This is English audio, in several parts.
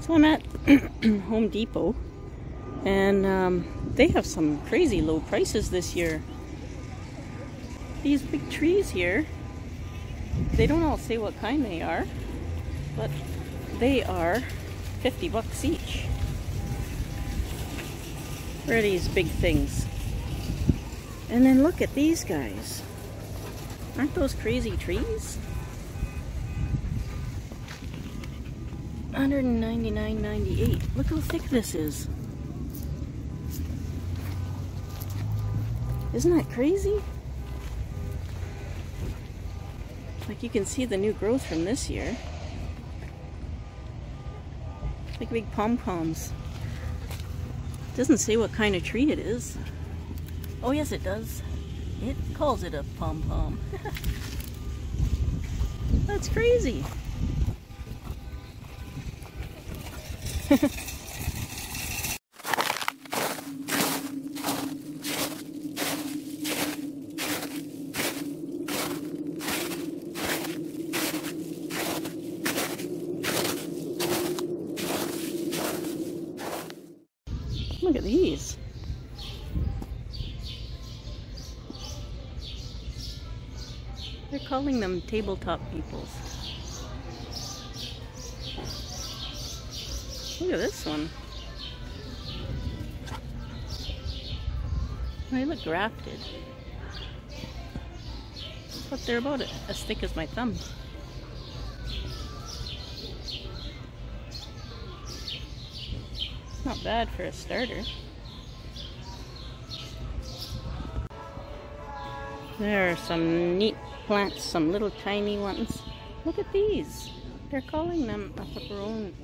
So I'm at Home Depot, and they have some crazy low prices this year. These big trees here, they don't all say what kind they are, but they are 50 bucks each. Where are these big things? And then look at these guys. Aren't those crazy trees? $199.98. Look how thick this is. Isn't that crazy? Like, you can see the new growth from this year. Like big pom-poms. Doesn't say what kind of tree it is. Oh yes, it does. It calls it a pom-pom. That's crazy. Look at these. They're calling them tabletop peoples. Look at this one. They look grafted. But they're about as thick as my thumb. Not bad for a starter. There are some neat plants, some little tiny ones. Look at these. They're calling them a peperomia.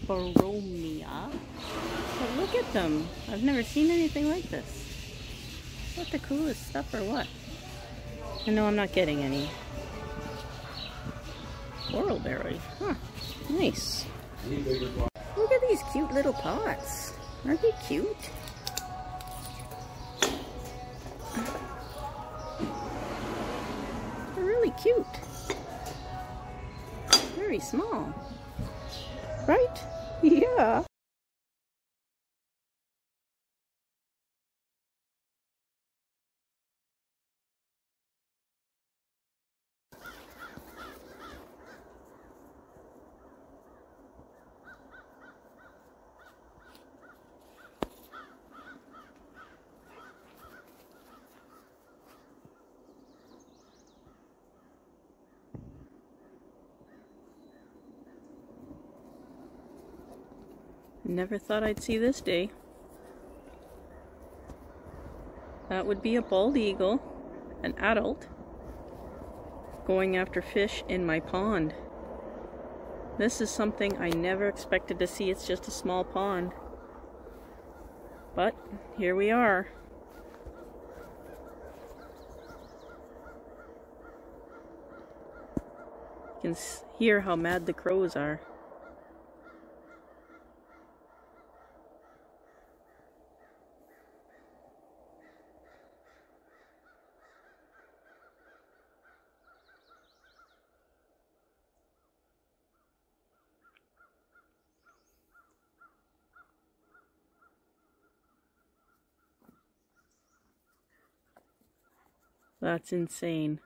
But look at them. I've never seen anything like this. Is that the coolest stuff or what? I know I'm not getting any. Whorlberry. Huh. Nice. Look at these cute little pots. Aren't they cute? They're really cute. Very small. Right? Yeah. Never thought I'd see this day. That would be a bald eagle, an adult, going after fish in my pond. This is something I never expected to see. It's just a small pond. But here we are. You can hear how mad the crows are. That's insane.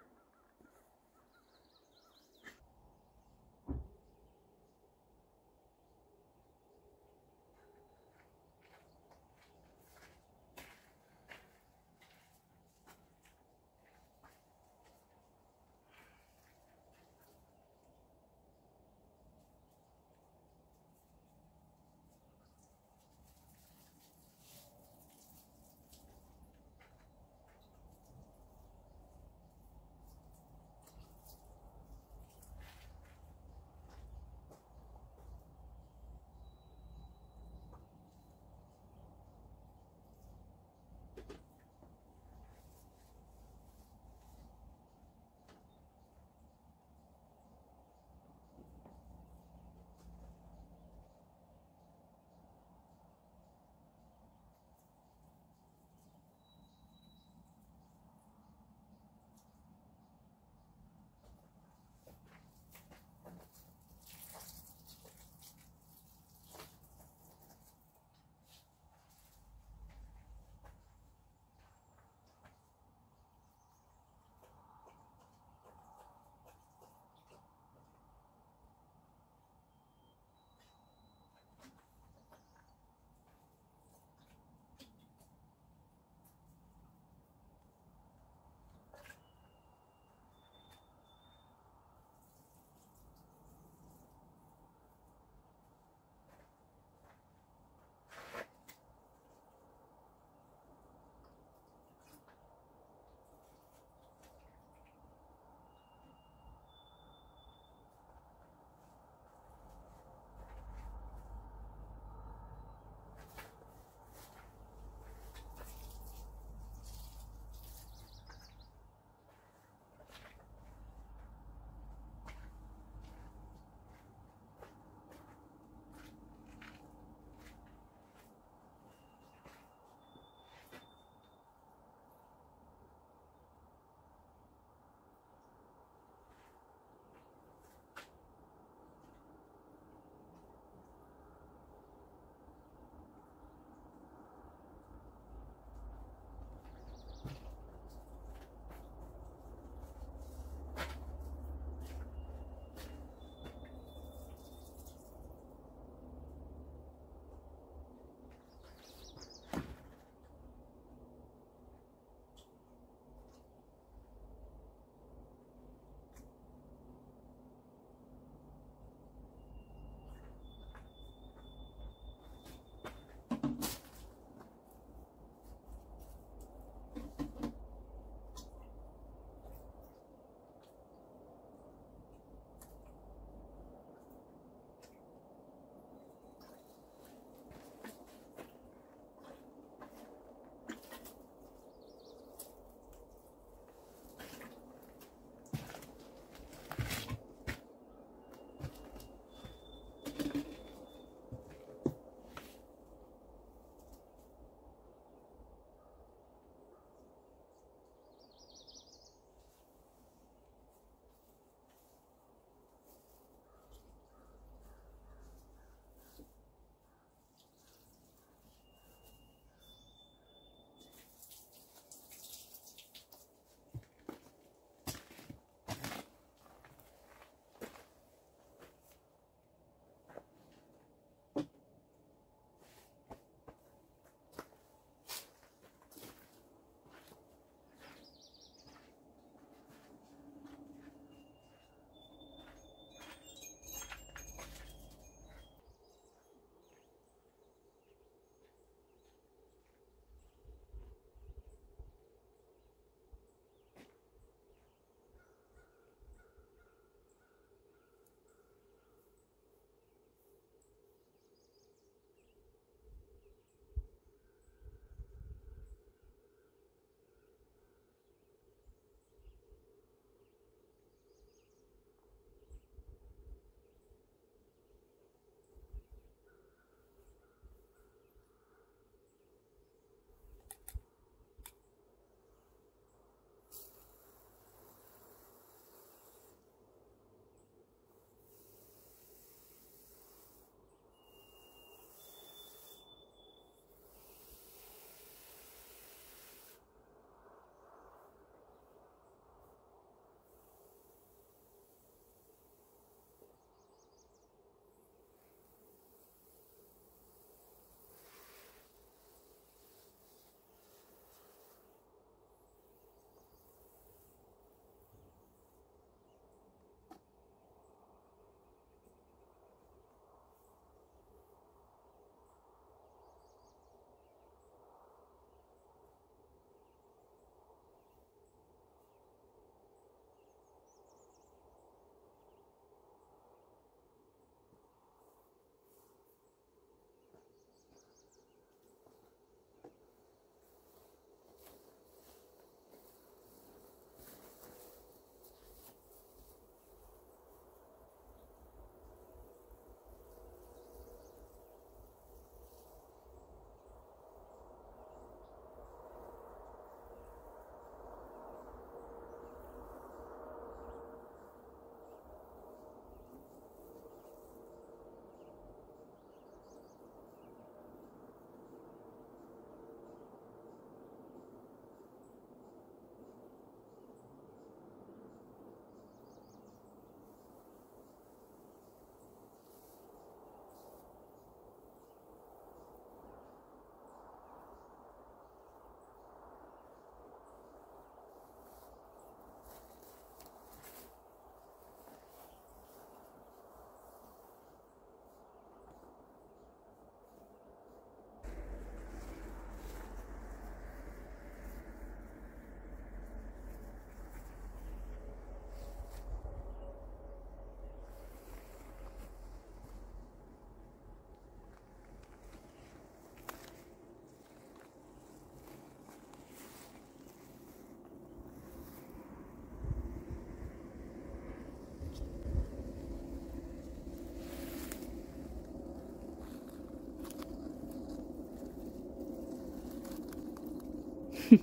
Hi,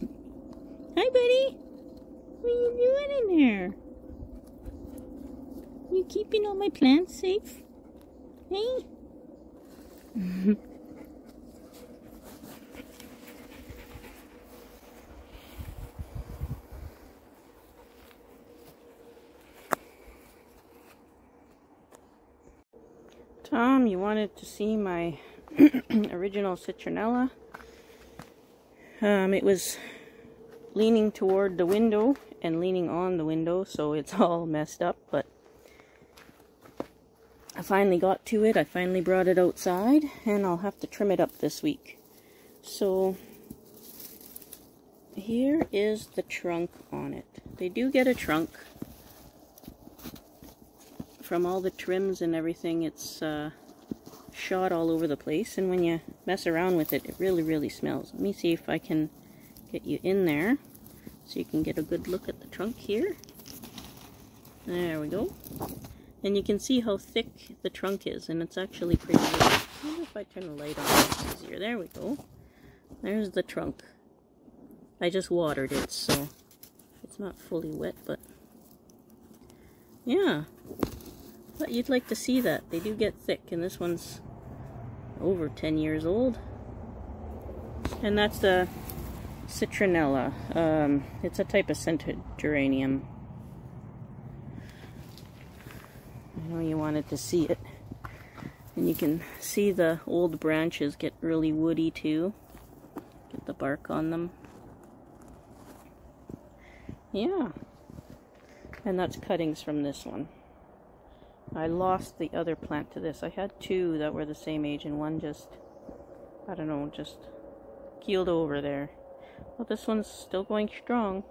buddy. What are you doing in there? You keeping all my plants safe? Hey? Tom, you wanted to see my original Citronella. It was leaning toward the window and leaning on the window, so it's all messed up, but I finally got to it. I finally brought it outside, and I'll have to trim it up this week. So here is the trunk on it. They do get a trunk. From all the trims and everything, it's shot all over the place, and when you mess around with it, it really smells. Let me see if I can get you in there so you can get a good look at the trunk here. There we go. And you can see how thick the trunk is, and it's actually pretty good. I wonder if I turn the light on, it's easier. There we go. There's the trunk. I just watered it, so it's not fully wet, but yeah. But you'd like to see that. They do get thick, and this one's over 10 years old. And that's the Citronella. It's a type of scented geranium. I know you wanted to see it. And you can see the old branches get really woody too. Get the bark on them. Yeah. And that's cuttings from this one. I lost the other plant to this. I had two that were the same age, and one just, I don't know, just keeled over there. But this one's still going strong.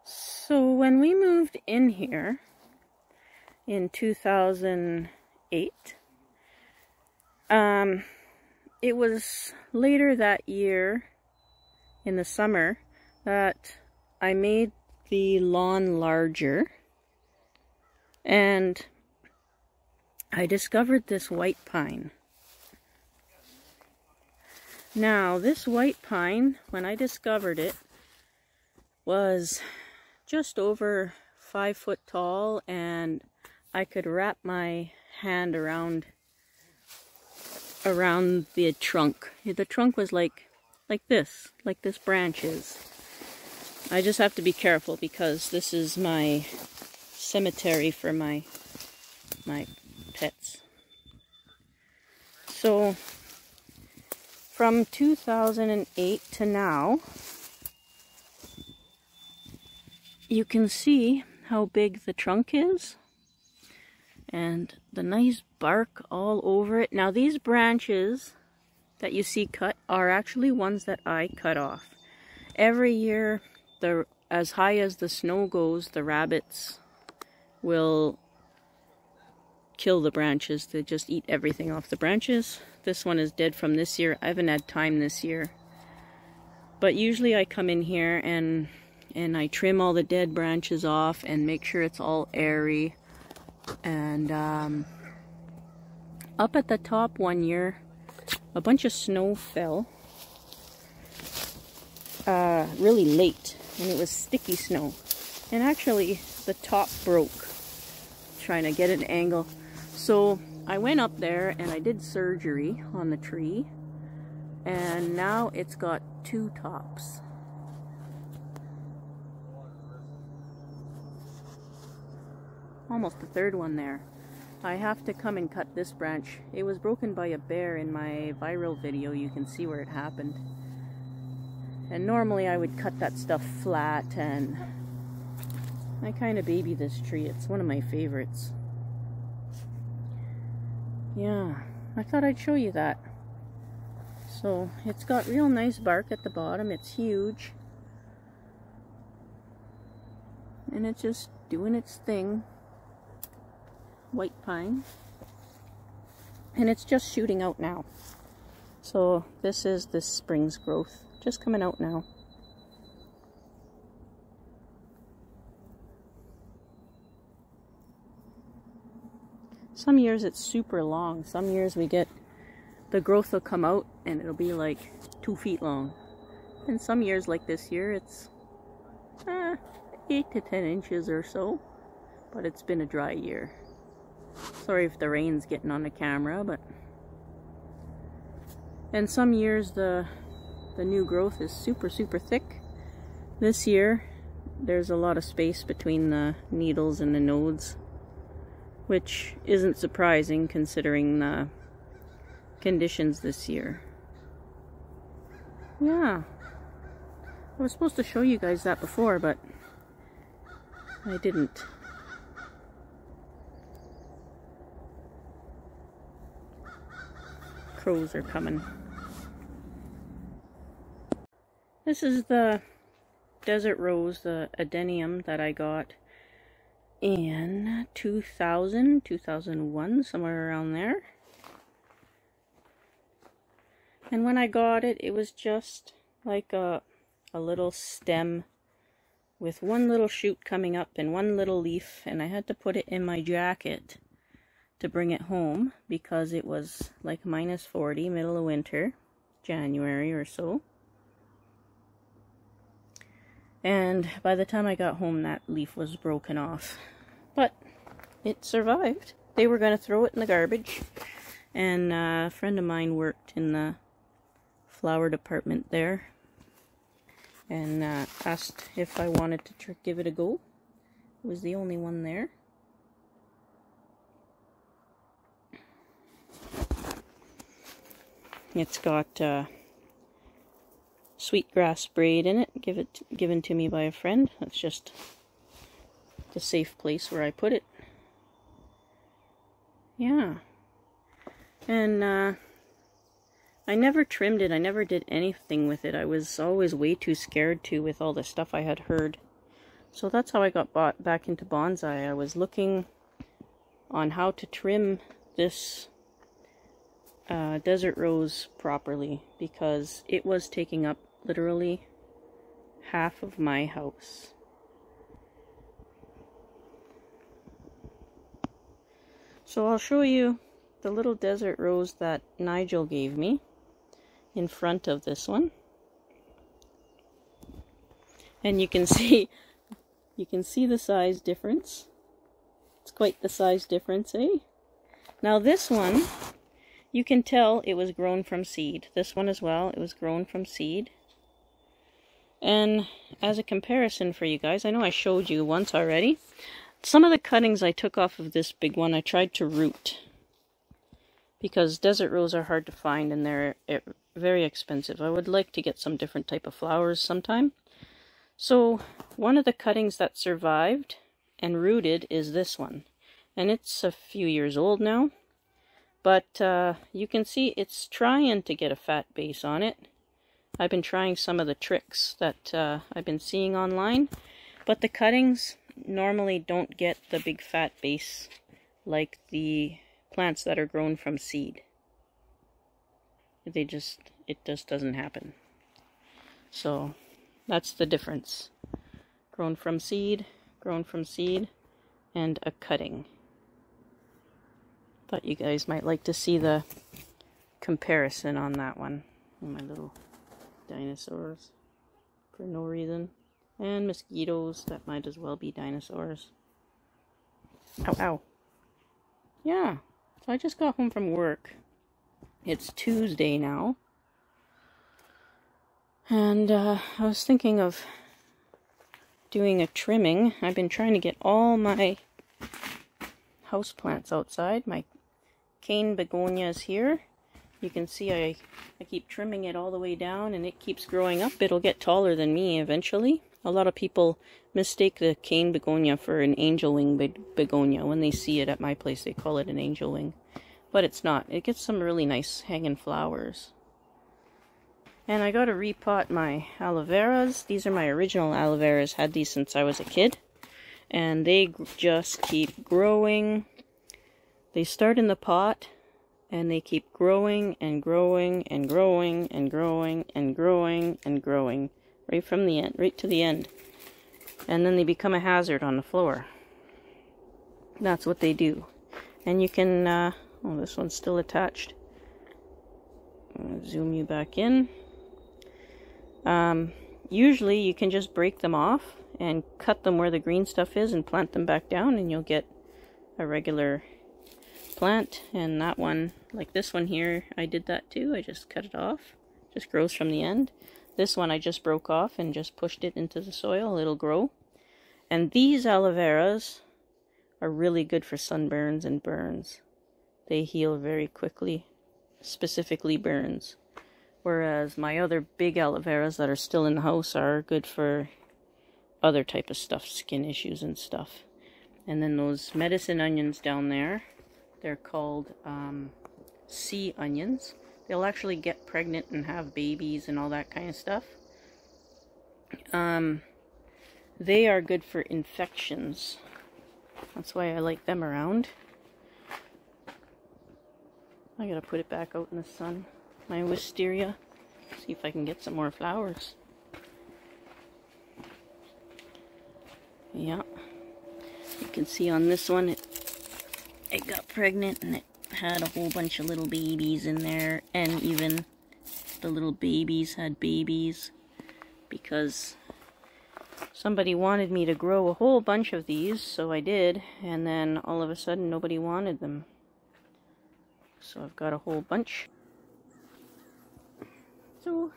So when we moved in here in 2008, it was later that year in the summer that I made the lawn larger. And I discovered this white pine. Now, this white pine, when I discovered it, was just over 5 foot tall, and I could wrap my hand around the trunk. The trunk was like this branch is. I just have to be careful because this is my cemetery for my pets. So from 2008 to now, you can see how big the trunk is and the nice bark all over it. Now these branches that you see cut are actually ones that I cut off. Every year, as high as the snow goes, the rabbits will kill the branches. They just eat everything off the branches. This one is dead from this year. I haven't had time this year. But usually I come in here and I trim all the dead branches off and make sure it's all airy. And up at the top one year, a bunch of snow fell really late, and it was sticky snow. And actually the top broke. Trying to get an angle. So I went up there and I did surgery on the tree, and now it's got 2 tops. Almost a 3rd one there. I have to come and cut this branch. It was broken by a bear in my viral video. You can see where it happened. And normally I would cut that stuff flat, and I kind of baby this tree. It's one of my favorites. Yeah, I thought I'd show you that. So, it's got real nice bark at the bottom. It's huge. And it's just doing its thing. White pine. And it's just shooting out now. So, this is this spring's growth. Just coming out now. Some years it's super long. Some years we get, the growth will come out and it'll be like 2 feet long. And some years like this year, it's 8 to 10 inches or so. But it's been a dry year. Sorry if the rain's getting on the camera, but... And some years the new growth is super thick. This year, there's a lot of space between the needles and the nodes, which isn't surprising considering the conditions this year. Yeah, I was supposed to show you guys that before, but I didn't. Crows are coming. This is the desert rose, the adenium that I got in 2000, 2001, somewhere around there. And when I got it, it was just like a little stem with one little shoot coming up and one little leaf, and I had to put it in my jacket to bring it home because it was like -40, middle of winter, January or so. And by the time I got home, that leaf was broken off. But it survived. They were going to throw it in the garbage. And a friend of mine worked in the flower department there. And asked if I wanted to give it a go. It was the only one there. It's got sweetgrass braid in it, given to me by a friend. That's just the safe place where I put it. Yeah. And I never trimmed it. I never did anything with it. I was always way too scared to with all the stuff I had heard. So that's how I got back into bonsai. I was looking on how to trim this desert rose properly because it was taking up literally half of my house. So I'll show you the little desert rose that Nigel gave me in front of this one. And you can see the size difference. It's quite the size difference, eh? Now this one, you can tell it was grown from seed. This one as well, it was grown from seed. And as a comparison for you guys, I know I showed you once already. Some of the cuttings I took off of this big one, I tried to root. Because desert rose are hard to find and they're very expensive. I would like to get some different type of flowers sometime. So one of the cuttings that survived and rooted is this one. And it's a few years old now. But you can see it's trying to get a fat base on it. I've been trying some of the tricks that I've been seeing online. But the cuttings normally don't get the big fat base like the plants that are grown from seed. It just doesn't happen. So that's the difference. Grown from seed, and a cutting. Thought you guys might like to see the comparison on that one. My little dinosaurs for no reason. And mosquitoes that might as well be dinosaurs. Ow, ow. Yeah, so I just got home from work. It's Tuesday now. And I was thinking of doing a trimming. I've been trying to get all my houseplants outside. My cane begonias here. You can see I keep trimming it all the way down and it keeps growing up. It'll get taller than me eventually. A lot of people mistake the cane begonia for an angel wing begonia. When they see it at my place, they call it an angel wing. But it's not. It gets some really nice hanging flowers. And I got to repot my aloe veras. These are my original aloe veras. Had these since I was a kid. And they just keep growing. They start in the pot. And they keep growing and growing and growing and growing and growing and growing. Right from the end, right to the end. And then they become a hazard on the floor. That's what they do. And you can, oh, this one's still attached. I'm going to zoom you back in. Usually you can just break them off and cut them where the green stuff is and plant them back down, and you'll get a regular plant. And that one, like this one here, I did that too. I just cut it off. Just grows from the end. This one I just broke off and just pushed it into the soil. It'll grow. And these aloe veras are really good for sunburns and burns. They heal very quickly, specifically burns. Whereas my other big aloe veras that are still in the house are good for other type of stuff, skin issues and stuff. And then those medicine onions down there, they're called sea onions. They'll actually get pregnant and have babies and all that kind of stuff. They are good for infections. That's why I like them around. I gotta put it back out in the sun. My wisteria. See if I can get some more flowers. Yeah. You can see on this one it got pregnant and it had a whole bunch of little babies in there, and even the little babies had babies because somebody wanted me to grow a whole bunch of these, so I did, and then all of a sudden nobody wanted them. So I've got a whole bunch. So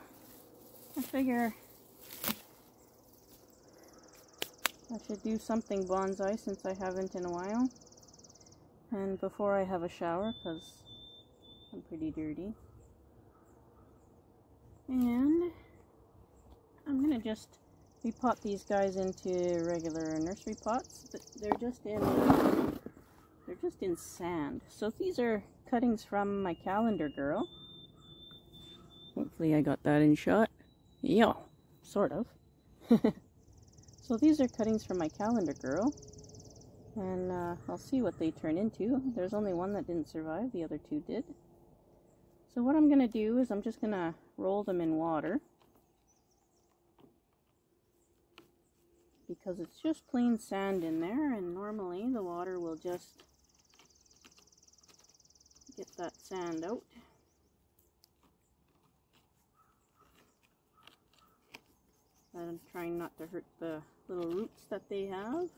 I figure I should do something bonsai since I haven't in a while. And before I have a shower, because I'm pretty dirty. And I'm going to just repot these guys into regular nursery pots, but they're just in sand. So these are cuttings from my calendar girl. Hopefully I got that in shot. Yeah, sort of. So these are cuttings from my calendar girl. And I'll see what they turn into. There's only one that didn't survive, the other two did. So what I'm going to do is I'm just going to roll them in water. Because it's just plain sand in there, and normally the water will just get that sand out. I'm trying not to hurt the little roots that they have.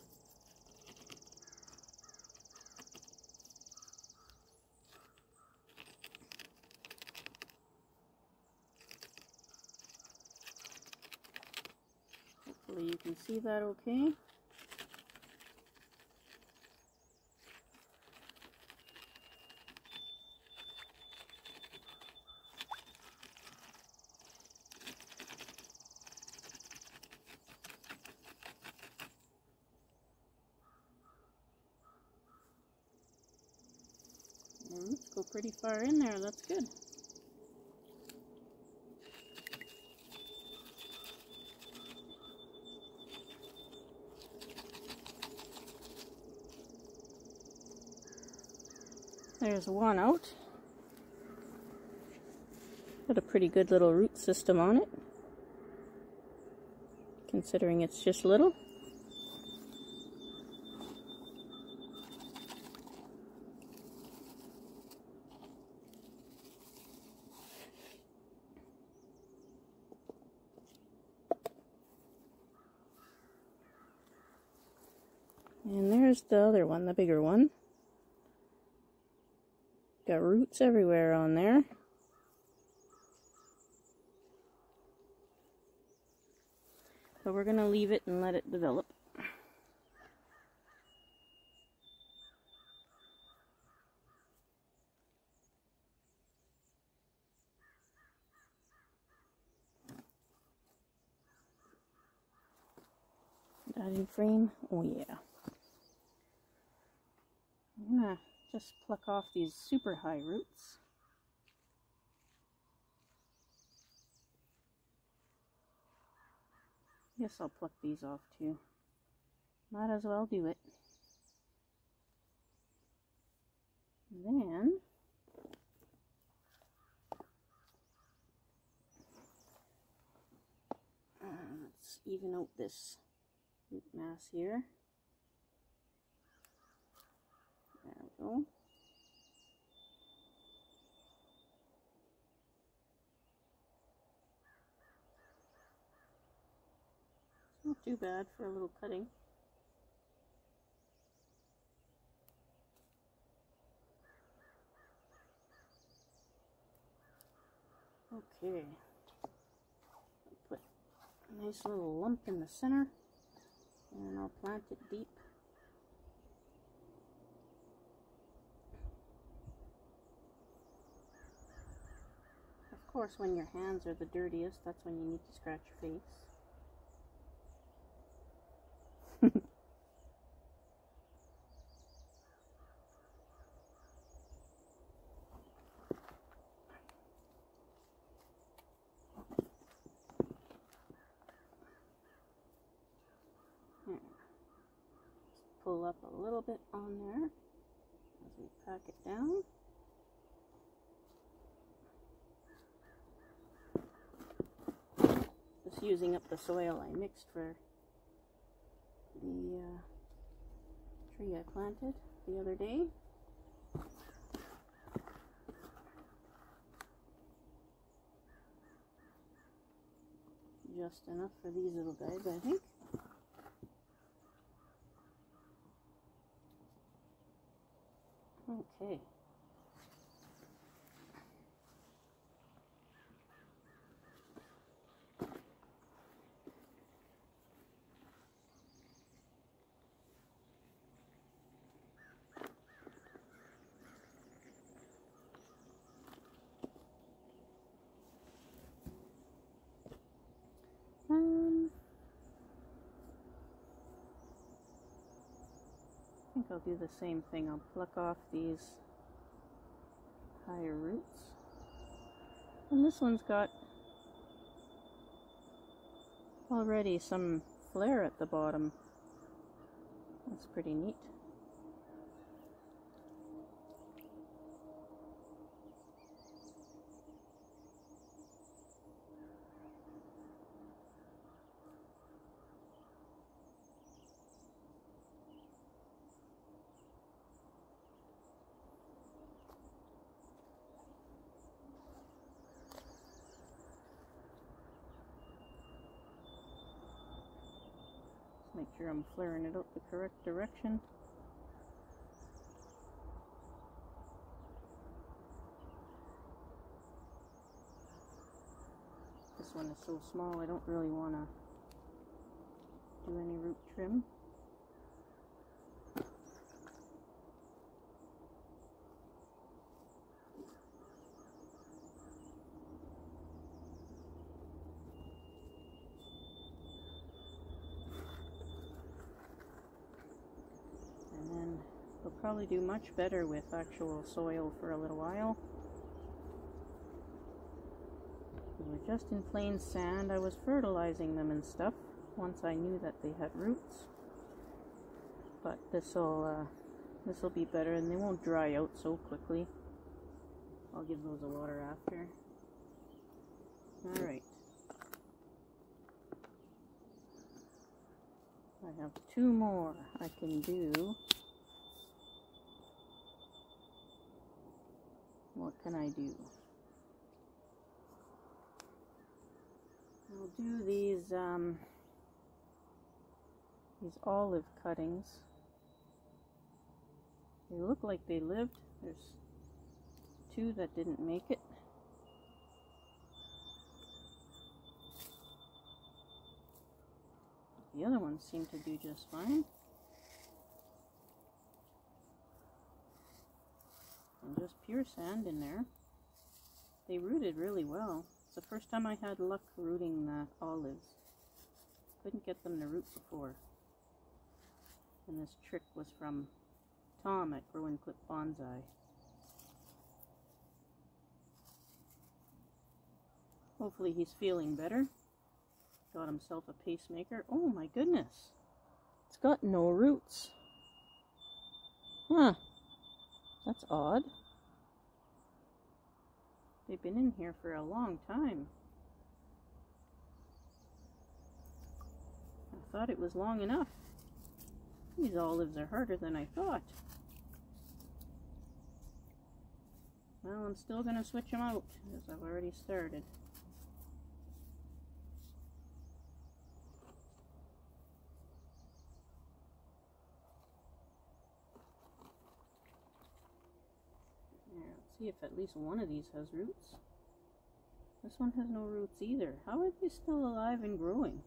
Hopefully you can see that okay. The roots go pretty far in there, that's good. There's one out. Got a pretty good little root system on it, considering it's just little. And there's the other one, the bigger one. Got roots everywhere on there. But we're going to leave it and let it develop. That in frame? Oh yeah. I'm going to just pluck off these super high roots. Guess I'll pluck these off too. Might as well do it. And then let's even out this root mass here. There we go. too bad for a little cutting. Okay, I'll put a nice little lump in the center, and I'll plant it deep. Of course, when your hands are the dirtiest, that's when you need to scratch your face. Pull up a little bit on there as we pack it down. Just using up the soil I mixed for the tree I planted the other day. Just enough for these little guys, I think. Okay. I think I'll do the same thing. I'll pluck off these higher roots. And this one's got already some flare at the bottom. That's pretty neat. Make sure I'm flaring it out the correct direction. This one is so small I don't really want to do any root trim. They'll probably do much better with actual soil for a little while. They were just in plain sand. I was fertilizing them and stuff once I knew that they had roots. But this'll be better, and they won't dry out so quickly. I'll give those a water after. Alright. I have 2 more I can do. What can I do? I'll do these olive cuttings. They look like they lived. There's 2 that didn't make it. The other ones seem to do just fine. And just pure sand in there. They rooted really well. It's the first time I had luck rooting olives. Couldn't get them to root before. And this trick was from Tom at Grow and Clip Bonsai. Hopefully he's feeling better. Got himself a pacemaker. Oh my goodness! It's got no roots. Huh. That's odd. They've been in here for a long time. I thought it was long enough. These olives are harder than I thought. Well, I'm still going to switch them out, as I've already started. See if at least one of these has roots. This one has no roots either. How are they still alive and growing?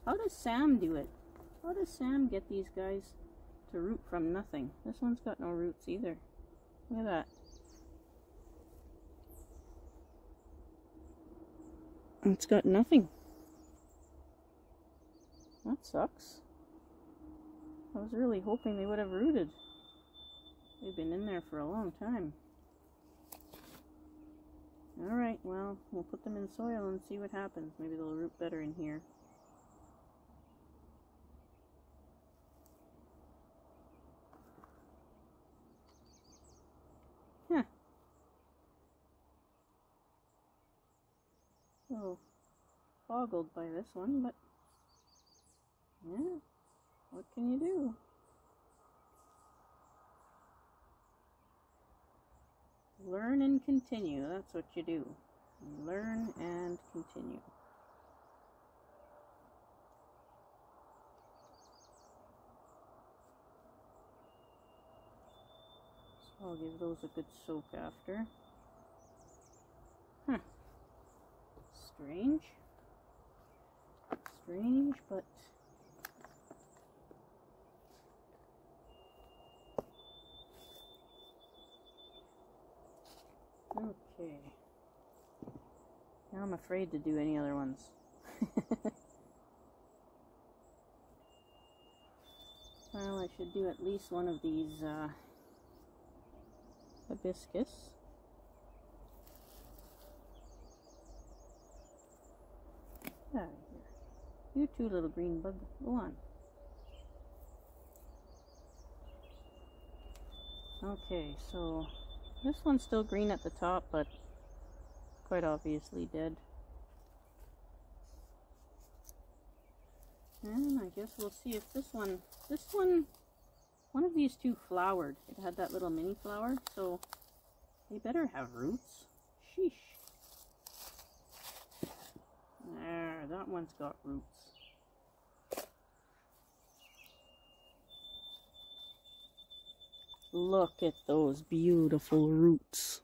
How does Sam do it? How does Sam get these guys to root from nothing? This one's got no roots either. Look at that. It's got nothing. That sucks. I was really hoping they would have rooted. They've been in there for a long time. Alright, well, we'll put them in soil and see what happens. Maybe they'll root better in here. Huh. A little boggled by this one, but yeah, what can you do? Learn and continue. That's what you do. You learn and continue. So I'll give those a good soak after. Huh. Strange. Strange, but okay. Now I'm afraid to do any other ones. Well, I should do at least one of these hibiscus. Get out of here. You too, little green bug. Go on. Okay, so this one's still green at the top, but quite obviously dead. And I guess we'll see if one of these two flowered. It had that little mini flower, so they better have roots. Sheesh. There, that one's got roots. Look at those beautiful roots.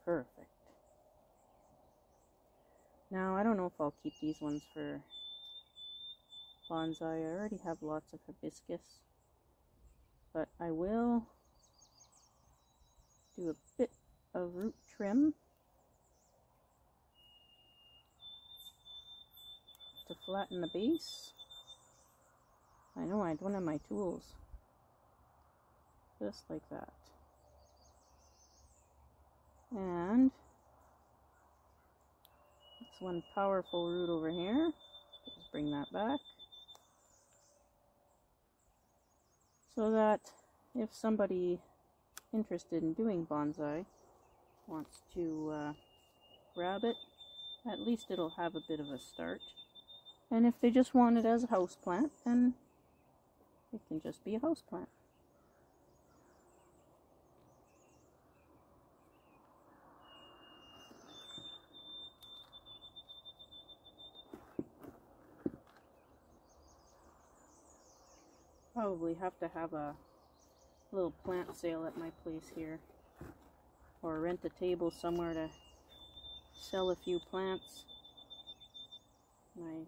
Perfect. Now, I don't know if I'll keep these ones for bonsai. I already have lots of hibiscus. But I will do a bit of root trim to flatten the base. I know I don't have my tools. Just like that. And it's one powerful root over here. Just bring that back. So that if somebody interested in doing bonsai wants to grab it, at least it'll have a bit of a start. And if they just want it as a houseplant, then it can just be a houseplant. Probably have to have a little plant sale at my place here, or rent a table somewhere to sell a few plants. My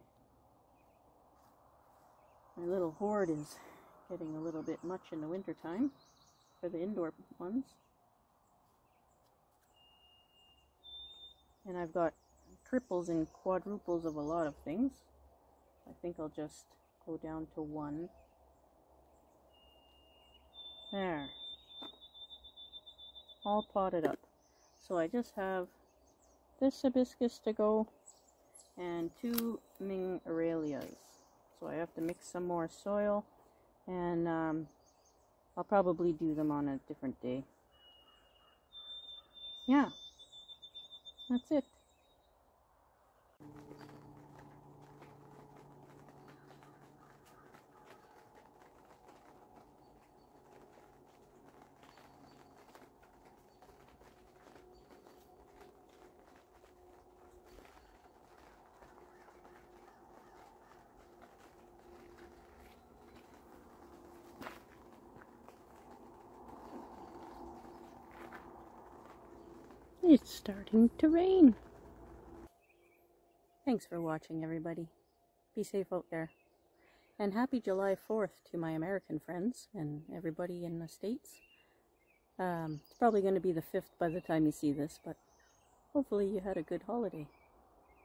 little hoard is getting a little bit much in the winter time for the indoor ones, and I've got triples and quadruples of a lot of things. I think I'll just go down to one. There. All potted up. So I just have this hibiscus to go and 2 Ming Aurelias. So I have to mix some more soil, and I'll probably do them on a different day. Yeah. That's it. It's starting to rain. Thanks for watching, everybody. Be safe out there. And happy July 4th to my American friends and everybody in the States. It's probably going to be the 5th by the time you see this, but hopefully you had a good holiday.